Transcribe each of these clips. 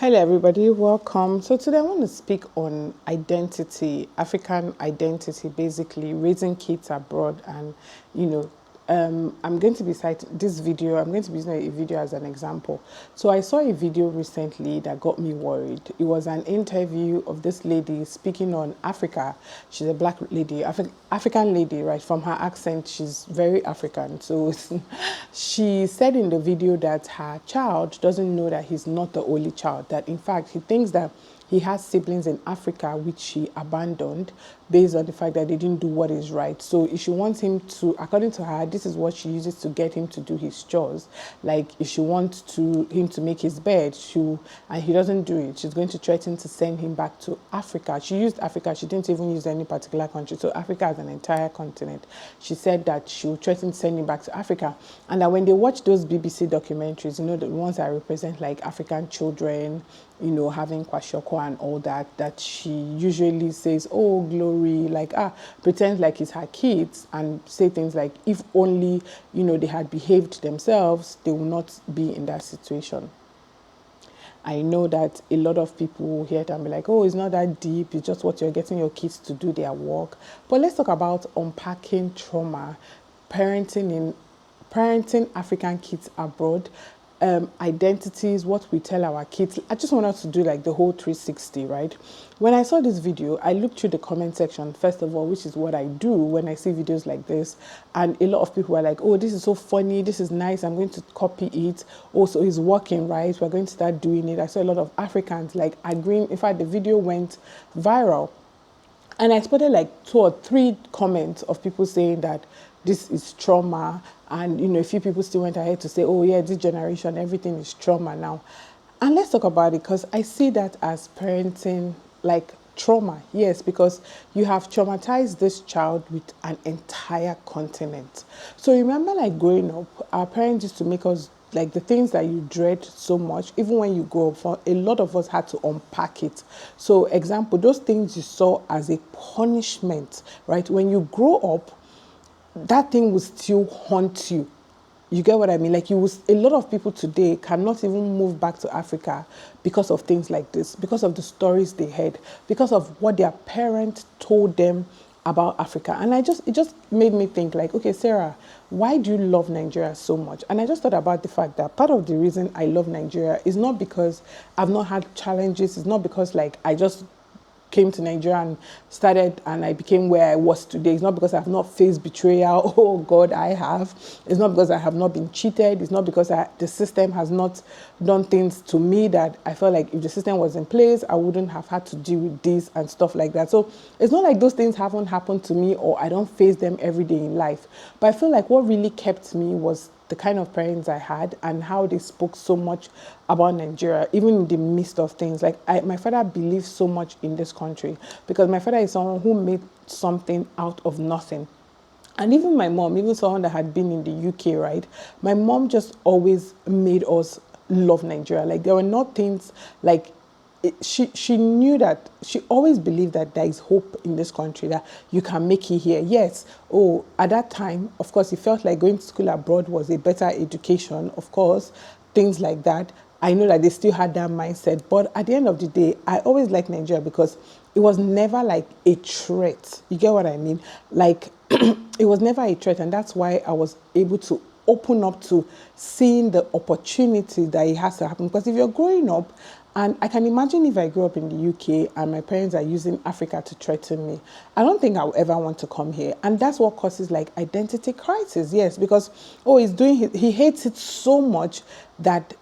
Hello everybody, welcome. So today I want to speak on identity, African identity, basically raising kids abroad. And I'm going to be citing this video, I'm going to be using a video as an example. So I saw a video recently that got me worried. It was an interview of this lady speaking on Africa. She's a black lady, African lady, right? From her accent, she's very African. So she said in the video that her child doesn't know that he's not the only child, that in fact he thinks that he has siblings in Africa which she abandoned based on the fact that they didn't do what is right. So if she wants him to, according to her, this is what she uses to get him to do his chores. Like if she wants him to make his bed, and he doesn't do it, she's going to threaten to send him back to Africa. She used Africa, she didn't even use any particular country. So Africa as an entire continent. She said that she would threaten to send him back to Africa. And that when they watch those BBC documentaries, the ones that represent like African children, having kwashoko and all that, that she usually says, oh, glory, like, pretends like it's her kids and say things like, if only, they had behaved themselves, they will not be in that situation. I know that a lot of people will hear it and be like, oh, it's not that deep, it's just what you're getting your kids to do their work. But let's talk about unpacking trauma, parenting African kids abroad, identities, what we tell our kids. I just want us to do like the whole 360, right? When I saw this video, I looked through the comment section, first of all, which is what I do when I see videos like this. And a lot of people are like, oh, this is so funny, this is nice, I'm going to copy it. Also, it's working, right? We're going to start doing it. I saw a lot of Africans like agreeing. In fact, the video went viral. And I spotted like 2 or 3 comments of people saying that this is trauma. And, a few people still went ahead to say, oh, yeah, this generation, everything is trauma now. And let's talk about it, because I see that as parenting, like trauma. Yes, because you have traumatized this child with an entire continent. So remember, like growing up, our parents used to make us like the things that you dread so much, even when you grow up, for a lot of us had to unpack it. So example, those things you saw as a punishment, right? When you grow up, that thing will still haunt you. You get what I mean? Like a lot of people today cannot even move back to Africa because of things like this, because of the stories they heard, because of what their parents told them about Africa. And it just made me think like, okay, Serah, why do you love Nigeria so much? And I just thought about the fact that part of the reason I love Nigeria is not because I've not had challenges. It's not because like I just came to Nigeria and started and I became where I was today. It's not because I've not faced betrayal. Oh God, I have. It's not because I have not been cheated. It's not because the system has not done things to me that I felt like if the system was in place, I wouldn't have had to deal with this and stuff like that. So it's not like those things haven't happened to me or I don't face them every day in life. But I feel like what really kept me was the kind of parents I had and how they spoke so much about Nigeria, even in the midst of things. Like my father believes so much in this country because my father is someone who made something out of nothing. And even my mom, even someone that had been in the UK, right? My mom just always made us love Nigeria. Like there were not things like she knew that, she always believed that there is hope in this country, that you can make it here. Yes, at that time, of course, it felt like going to school abroad was a better education, of course, things like that. I know that they still had that mindset, but at the end of the day, I always liked Nigeria because it was never like a threat. You get what I mean? Like, it was never a threat, and that's why I was able to open up to seeing the opportunity that it has to happen. Because if you're growing up, and I can imagine if I grew up in the UK and my parents are using Africa to threaten me, I don't think I'll ever want to come here. And that's what causes like identity crisis. Yes, because, he hates it so much that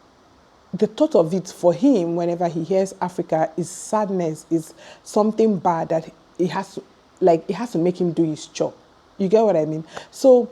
the thought of it for him, whenever he hears Africa, is sadness, is something bad that it has to make him do his job. You get what I mean? So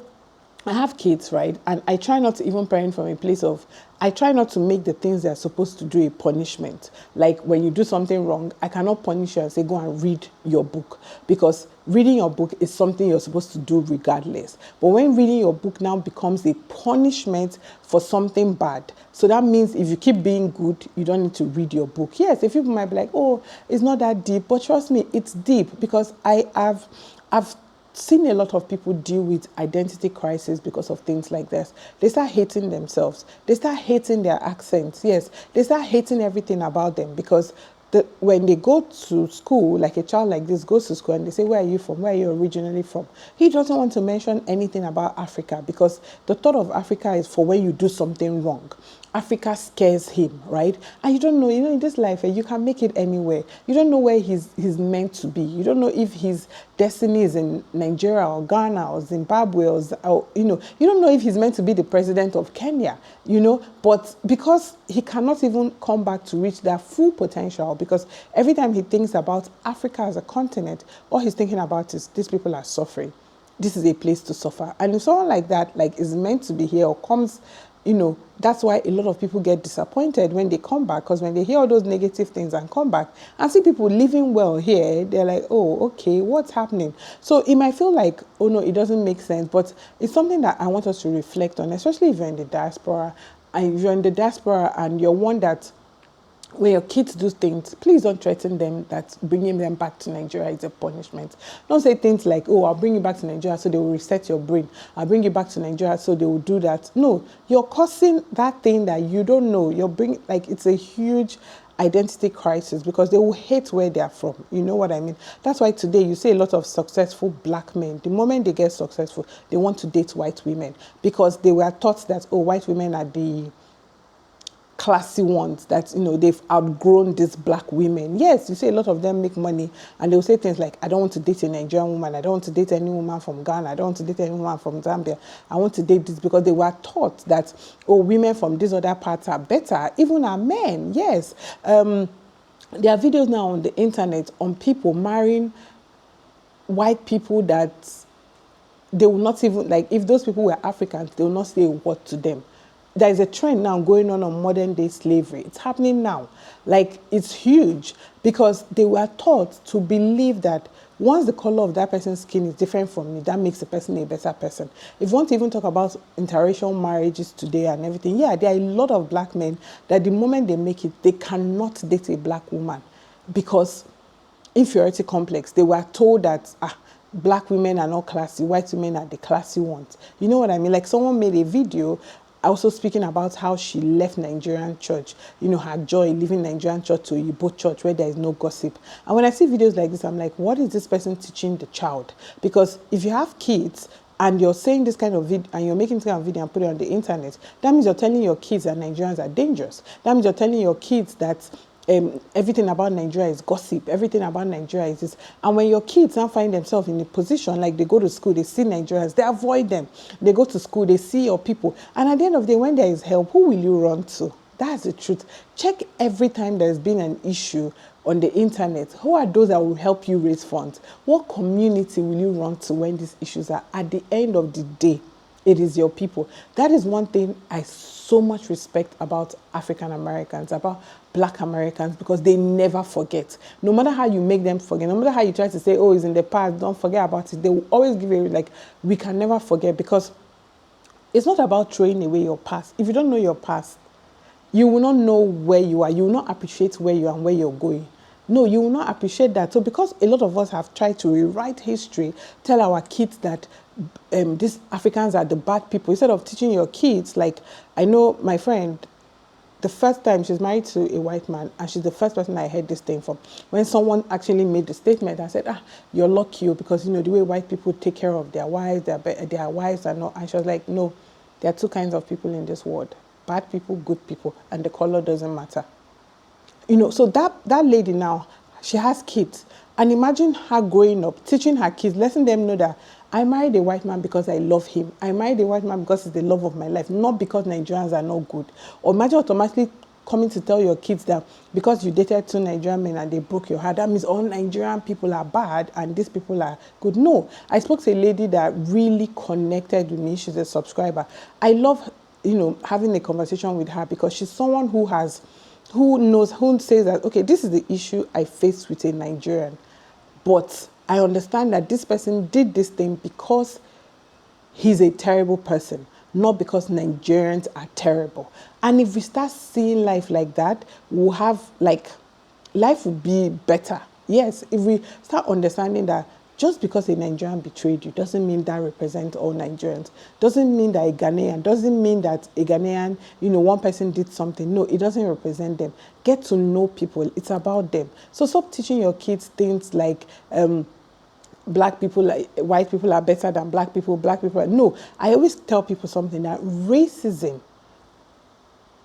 I have kids, right? And I try not to even parent from a place of, I try not to make the things they're supposed to do a punishment. Like when you do something wrong, I cannot punish you and say, go and read your book. Because reading your book is something you're supposed to do regardless. But when reading your book now becomes a punishment for something bad, so that means if you keep being good, you don't need to read your book. Yes, if people might be like, oh, it's not that deep. But trust me, it's deep because I've seen a lot of people deal with identity crisis because of things like this. They start hating themselves. They start hating their accents. Yes, they start hating everything about them because when they go to school, like a child like this goes to school and they say, where are you from? Where are you originally from? He doesn't want to mention anything about Africa because the thought of Africa is for when you do something wrong. Africa scares him, right? And you don't know, in this life, you can make it anywhere. You don't know where he's meant to be. You don't know if his destiny is in Nigeria or Ghana or Zimbabwe or you don't know if he's meant to be the president of Kenya, but because he cannot even come back to reach that full potential, because every time he thinks about Africa as a continent, all he's thinking about is these people are suffering. This is a place to suffer. And if someone like that, is meant to be here or comes, that's why a lot of people get disappointed when they come back, because when they hear all those negative things and come back and see people living well here, they're like, oh, okay, what's happening? So it might feel like, oh no, it doesn't make sense, but it's something that I want us to reflect on, especially if you're in the diaspora. And if you're in the diaspora and you're one that when your kids do things, please don't threaten them that bringing them back to Nigeria is a punishment. Don't say things like, oh, I'll bring you back to Nigeria so they will reset your brain. I'll bring you back to Nigeria so they will do that. No, you're causing that thing that you don't know. It's a huge identity crisis because they will hate where they are from. You know what I mean? That's why today you see a lot of successful black men. The moment they get successful, they want to date white women because they were taught that, oh, white women are the classy ones, that they've outgrown these black women. Yes, you see a lot of them make money and they'll say things like, I don't want to date a Nigerian woman, I don't want to date any woman from Ghana, I don't want to date any woman from Zambia, I want to date this, because they were taught that, oh, women from these other parts are better, even our men. Yes, there are videos now on the internet on people marrying white people that they will not even, if those people were Africans, they will not say a word to them. There is a trend now going on modern day slavery. It's happening now. It's huge because they were taught to believe that once the color of that person's skin is different from me, that makes the person a better person. If you want to even talk about interracial marriages today and everything, yeah, there are a lot of black men that the moment they make it, they cannot date a black woman because inferiority complex. They were told that, black women are not classy, white women are the classy ones. You know what I mean? Someone made a video also speaking about how she left Nigerian church, her joy leaving Nigerian church to Igbo church where there is no gossip. And when I see videos like this, I'm like, what is this person teaching the child? Because if you have kids and you're saying this kind of video and you're making this kind of video and put it on the internet, that means you're telling your kids that Nigerians are dangerous. That means you're telling your kids that everything about Nigeria is gossip. Everything about Nigeria is this. And when your kids now find themselves in a position, they go to school, they see Nigerians, they avoid them. They go to school, they see your people. And at the end of the day, when there is help, who will you run to? That's the truth. Check every time there's been an issue on the internet. Who are those that will help you raise funds? What community will you run to when these issues are? At the end of the day, it is your people. That is one thing I so much respect about African Americans, about black Americans, because they never forget. No matter how you make them forget, no matter how you try to say, oh, it's in the past, don't forget about it, they will always give you we can never forget, because it's not about throwing away your past. If you don't know your past, you will not know where you are. You will not appreciate where you are and where you're going. No, you will not appreciate that. So because a lot of us have tried to rewrite history, tell our kids that these Africans are the bad people, instead of teaching your kids, I know my friend, the first time she's married to a white man, and she's the first person I heard this thing from. When someone actually made the statement, I said, you're lucky, because the way white people take care of their wives, their wives are not. And she was like, no, there are two kinds of people in this world: bad people, good people, and the color doesn't matter. So that lady now, she has kids. And imagine her growing up, teaching her kids, letting them know that I married a white man because I love him. I married a white man because he's the love of my life, not because Nigerians are not good. Or imagine automatically coming to tell your kids that because you dated two Nigerian men and they broke your heart, that means all Nigerian people are bad and these people are good. No, I spoke to a lady that really connected with me. She's a subscriber. I love, having a conversation with her, because she's someone who says that, okay, this is the issue I face with a Nigerian, but I understand that this person did this thing because he's a terrible person, not because Nigerians are terrible. And if we start seeing life like that, we'll have life will be better. Yes, if we start understanding that Just because a Nigerian betrayed you doesn't mean that represents all Nigerians. Doesn't mean that a Ghanaian, doesn't mean that a Ghanaian, one person did something. No, it doesn't represent them. Get to know people. It's about them. So stop teaching your kids things like black people, like white people are better than black people. No, I always tell people something, that racism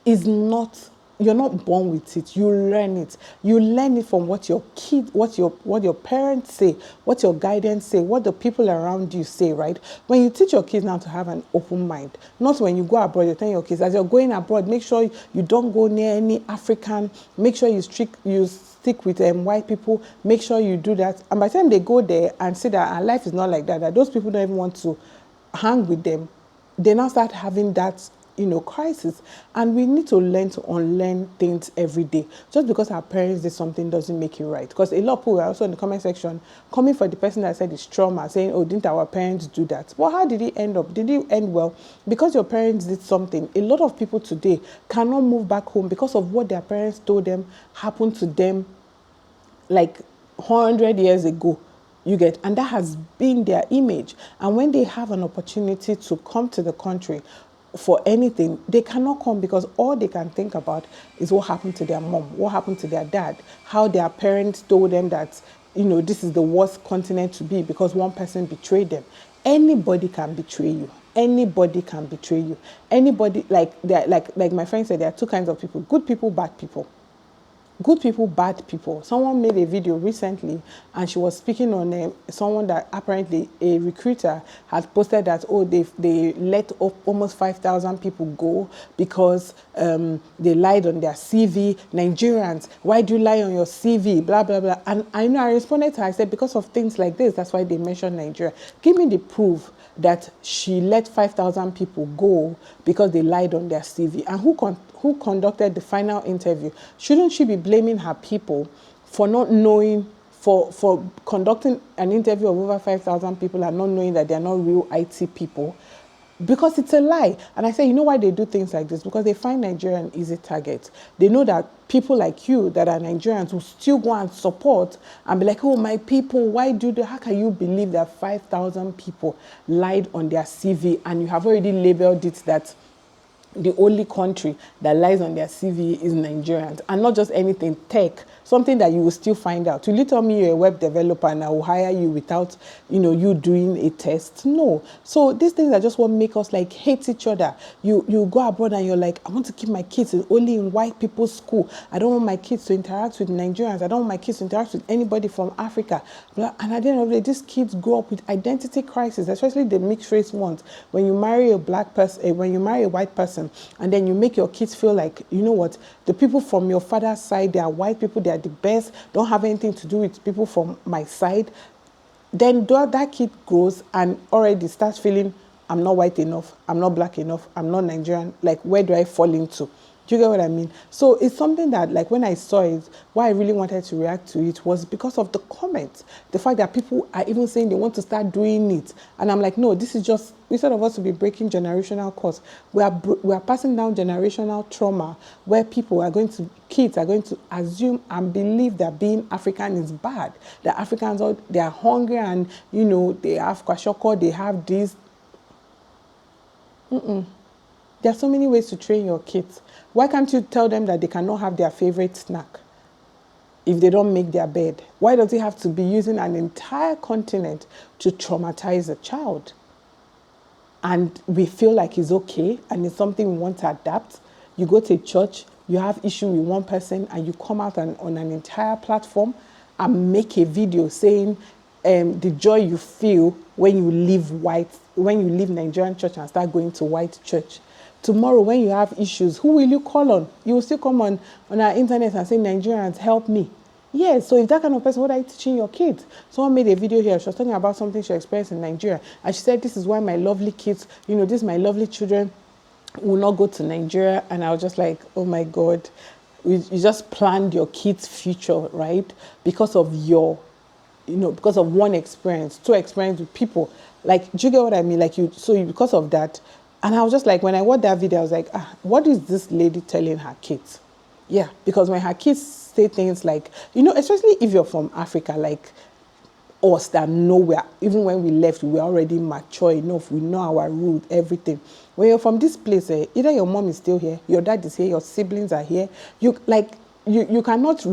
is not, you're not born with it. You learn it. You learn it from what your kids, what your parents say, what your guidance say, what the people around you say, right? When you teach your kids now to have an open mind, not when you go abroad, you tell your kids, as you're going abroad, make sure you don't go near any African, make sure you stick with white people, make sure you do that. And by the time they go there and see that our life is not like that, that those people don't even want to hang with them, they now start having that crisis. And we need to learn to unlearn things every day. Just because our parents did something doesn't make it right. Because a lot of people were also in the comment section coming for the person that said it's trauma, saying, oh, didn't our parents do that? Well, how did it end up? Did it end well? Because your parents did something. A lot of people today cannot move back home because of what their parents told them happened to them like 100 years ago. You get, and that has been their image. And when they have an opportunity to come to the country for anything, they cannot come because all they can think about is what happened to their mom, what happened to their dad, how their parents told them that, this is the worst continent to be because one person betrayed them. Anybody can betray you. Anybody can betray you. Anybody, like my friend said, there are two kinds of people: good people, bad people. Good people, bad people. Someone made a video recently and she was speaking on someone that apparently a recruiter had posted that, oh, they let almost 5,000 people go because they lied on their CV. Nigerians, why do you lie on your CV? Blah, blah, blah. And I responded to her, I said, because of things like this, that's why they mentioned Nigeria. Give me the proof that she let 5,000 people go because they lied on their CV. And who conducted the final interview? Shouldn't she be blaming her people for not knowing, for conducting an interview of over 5,000 people and not knowing that they're not real IT people? Because it's a lie. And I say, you know why they do things like this? Because they find Nigeria an easy target. They know that people like you that are Nigerians will still go and support and be like, oh, my people, why do that? How can you believe that 5,000 people lied on their CV and you have already labeled it that the only country that lies on their CV is Nigerians, and not just anything, tech, something that you will still find out. Will you tell me you're a web developer and I will hire you without, you doing a test? No. So these things are just what make us like hate each other. You go abroad and you're like, I want to keep my kids only in white people's school. I don't want my kids to interact with Nigerians. I don't want my kids to interact with anybody from Africa. And at the end of the day, these kids grow up with identity crisis, especially the mixed race ones. When you marry a black person, when you marry a white person, and then you make your kids feel like, you know what, the people from your father's side, they are white people, they are the best, don't have anything to do with people from my side, then that kid grows and already starts feeling, I'm not white enough, I'm not black enough, I'm not Nigerian, like where do I fall into? Do you get what I mean? So it's something that, like, when I saw it, why I really wanted to react to it was because of the comments. The fact that people are even saying they want to start doing it. And I'm like, no, this is just, instead of us to be breaking generational codes, we are passing down generational trauma where kids are going to assume and believe that being African is bad. That Africans, they are hungry and, they have kwashoko, they have this. There are so many ways to train your kids. Why can't you tell them that they cannot have their favorite snack if they don't make their bed? Why does it have to be using an entire continent to traumatize a child? And we feel like it's okay and it's something we want to adapt. You go to a church, you have issue with one person and you come out on an entire platform and make a video saying the joy you feel when you leave Nigerian church and start going to white church. Tomorrow, when you have issues, who will you call on? You will still come on our internet and say, Nigerians, help me. Yes, so if that kind of person, what are you teaching your kids? Someone made a video here. She was talking about something she experienced in Nigeria. And she said, this is why my lovely kids, my lovely children will not go to Nigeria. And I was just like, oh my God, you just planned your kids' future, right? Because of because of one experience, two experience with people. Like, do you get what I mean? Because of that. And I was just like, when I watched that video, I was like, what is this lady telling her kids? Yeah, because when her kids say things like, especially if you're from Africa, like, us that know even when we left, we were already mature enough. We know our root, everything. When you're from this place, either your mom is still here, your dad is here, your siblings are here. You cannot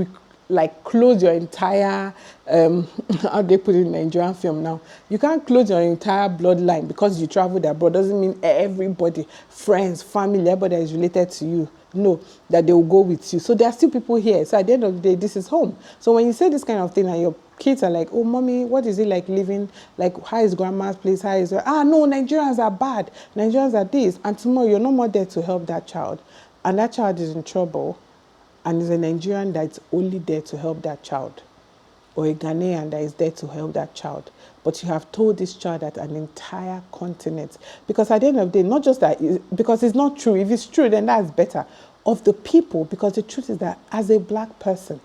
close your entire how they put it in Nigerian film now. You can't close your entire bloodline because you traveled abroad. Doesn't mean everybody, friends, family, everybody that is related to you, know that they will go with you. So there are still people here. So at the end of the day, this is home. So when you say this kind of thing and your kids are like, oh, mommy, what is it like living? Like, how is grandma's place? How is no, Nigerians are bad. Nigerians are this. And tomorrow you're no more there to help that child. And that child is in trouble. And is a Nigerian that's only there to help that child, or a Ghanaian that is there to help that child. But you have told this child that an entire continent, because at the end of the day, not just that, because it's not true. If it's true, then that's better. Of the people, because the truth is that as a black person,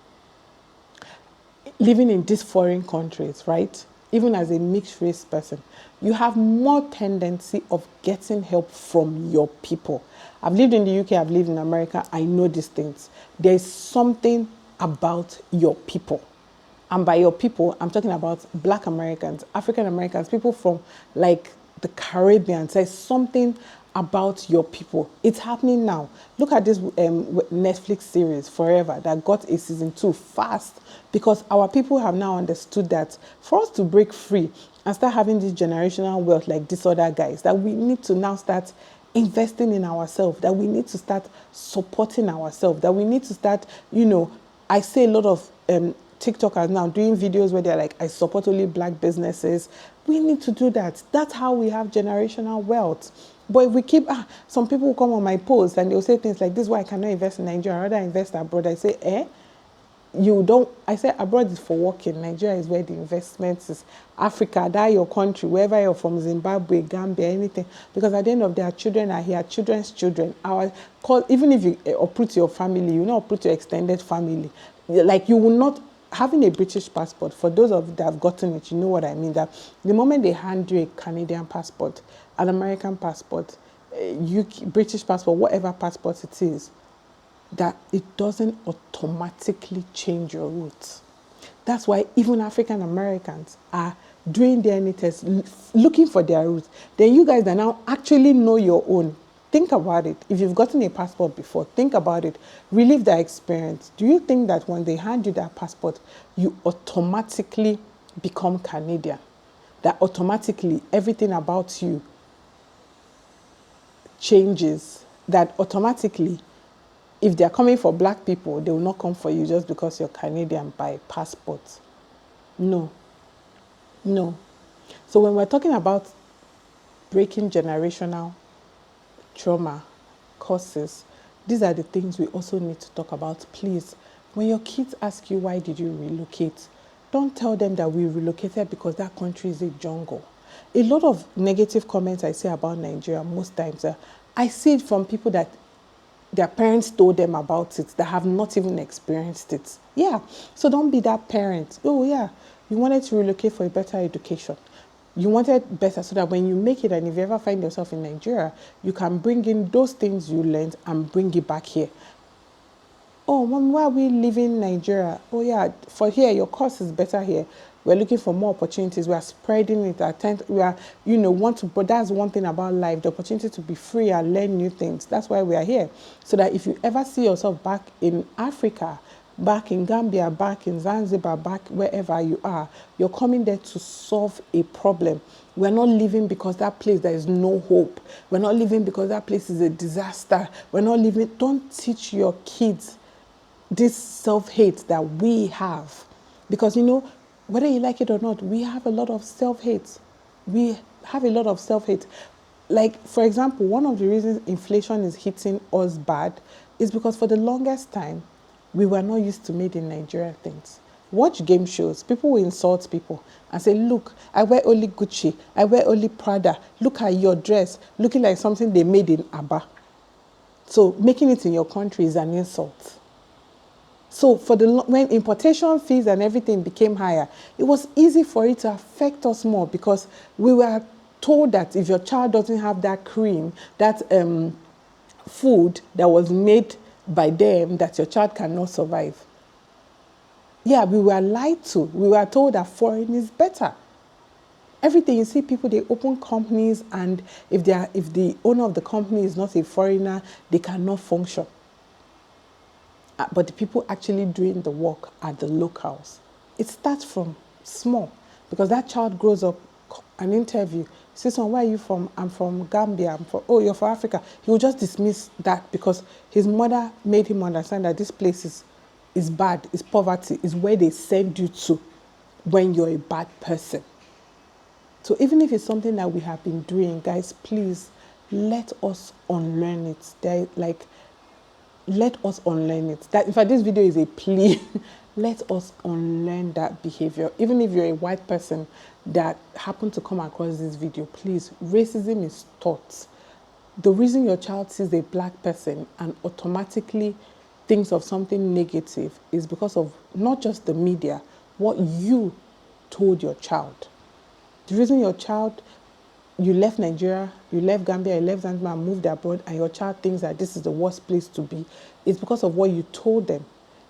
living in these foreign countries, right, even as a mixed race person, you have more tendency of getting help from your people. I've lived in the UK, I've lived in America, I know these things. There's something about your people. And by your people, I'm talking about Black Americans, African Americans, people from like the Caribbean. There's something about your people. It's happening now. Look at this Netflix series, Forever, that got a season 2 fast, because our people have now understood that for us to break free and start having this generational wealth like these other guys, that we need to now start investing in ourselves, that we need to start supporting ourselves, that we need to start, I say a lot of TikTokers now doing videos where they're like, I support only black businesses. We need to do that. That's how we have generational wealth. But if we keep, some people will come on my post and they'll say things like, this is why I cannot invest in Nigeria, I'd rather invest abroad. I say, you don't, I say abroad is for working. Nigeria is where the investment is. Africa, that your country, wherever you're from, Zimbabwe, Gambia, anything. Because at the end of the day, our children are here, children's children. Even if you uproot your family, you will not uproot your extended family. Like, you will not, having a British passport, for those of you that have gotten it, you know what I mean, that the moment they hand you a Canadian passport, an American passport, British passport, whatever passport it is, that it doesn't automatically change your roots. That's why even African Americans are doing DNA tests, looking for their roots. Then you guys that now actually know your own, think about it. If you've gotten a passport before, think about it. Relive that experience. Do you think that when they hand you that passport, you automatically become Canadian? That automatically everything about you changes? That automatically, if they're coming for black people, they will not come for you just because you're Canadian by passport? No. So when we're talking about breaking generational trauma causes, these are the things we also need to talk about. Please, when your kids ask you, why did you relocate? Don't tell them that we relocated because that country is a jungle. A lot of negative comments I say about Nigeria, most times, I see it from people that their parents told them about it, that have not even experienced it. Yeah, so don't be that parent. Oh yeah, you wanted to relocate for a better education. You wanted better so that when you make it, and if you ever find yourself in Nigeria, you can bring in those things you learned and bring it back here. Oh, Mom, why are we leaving Nigeria? Oh yeah, for here, your course is better here. We're looking for more opportunities. We are spreading it. We are, but that's one thing about life, the opportunity to be free and learn new things. That's why we are here. So that if you ever see yourself back in Africa, back in Gambia, back in Zanzibar, back wherever you are, you're coming there to solve a problem. We're not living because that place there is no hope. We're not living because that place is a disaster. We're not living. Don't teach your kids this self-hate that we have. Because, whether you like it or not, we have a lot of self-hate. We have a lot of self-hate. Like, for example, one of the reasons inflation is hitting us bad is because for the longest time, we were not used to made in Nigeria things. Watch game shows. People will insult people and say, look, I wear only Gucci. I wear only Prada. Look at your dress, looking like something they made in Abba. So making it in your country is an insult. So when importation fees and everything became higher, it was easy for it to affect us more because we were told that if your child doesn't have that cream, that food that was made by them, that your child cannot survive. Yeah, we were lied to. We were told that foreign is better. Everything you see, people, they open companies, and if the owner of the company is not a foreigner, they cannot function. But the people actually doing the work are the locals. It starts from small, because that child grows up, an interview, say, "Son, where are you from?" "I'm from Gambia." "I'm from," "Oh, you're from Africa." He will just dismiss that because his mother made him understand that this place is bad, is poverty, is where they send you to when you're a bad person. So even if it's something that we have been doing, guys, please let us unlearn it. Let us unlearn it. That, in fact, this video is a plea. Let us unlearn that behavior. Even if you're a white person that happened to come across this video, please, racism is taught. The reason your child sees a black person and automatically thinks of something negative is because of not just the media, what you told your child. The reason your child, you left Nigeria, you left Gambia, you left Zanzibar and moved abroad, and your child thinks that this is the worst place to be, is because of what you told them.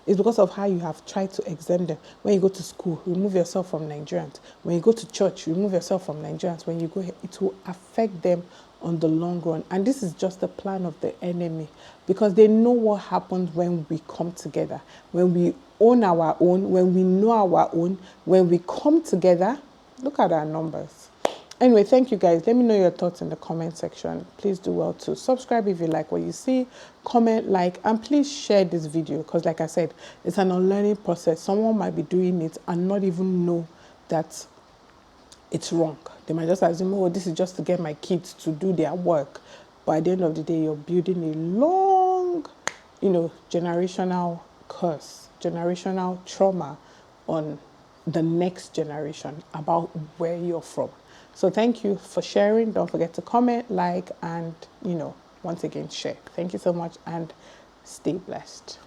It's because of how you have tried to exempt them. When you go to school, remove yourself from Nigerians. When you go to church, remove yourself from Nigerians. When you go here, it will affect them on the long run. And this is just the plan of the enemy, because they know what happens when we come together, when we own our own, when we know our own, when we come together. Look at our numbers. Anyway, thank you guys. Let me know your thoughts in the comment section. Please do well to subscribe if you like what you see, comment, like, and please share this video, because like I said, it's an unlearning process. Someone might be doing it and not even know that it's wrong. They might just assume, oh, this is just to get my kids to do their work. But at the end of the day, you're building a long, generational curse, generational trauma on the next generation about where you're from. So thank you for sharing. Don't forget to comment, like, and, once again, share. Thank you so much, and stay blessed.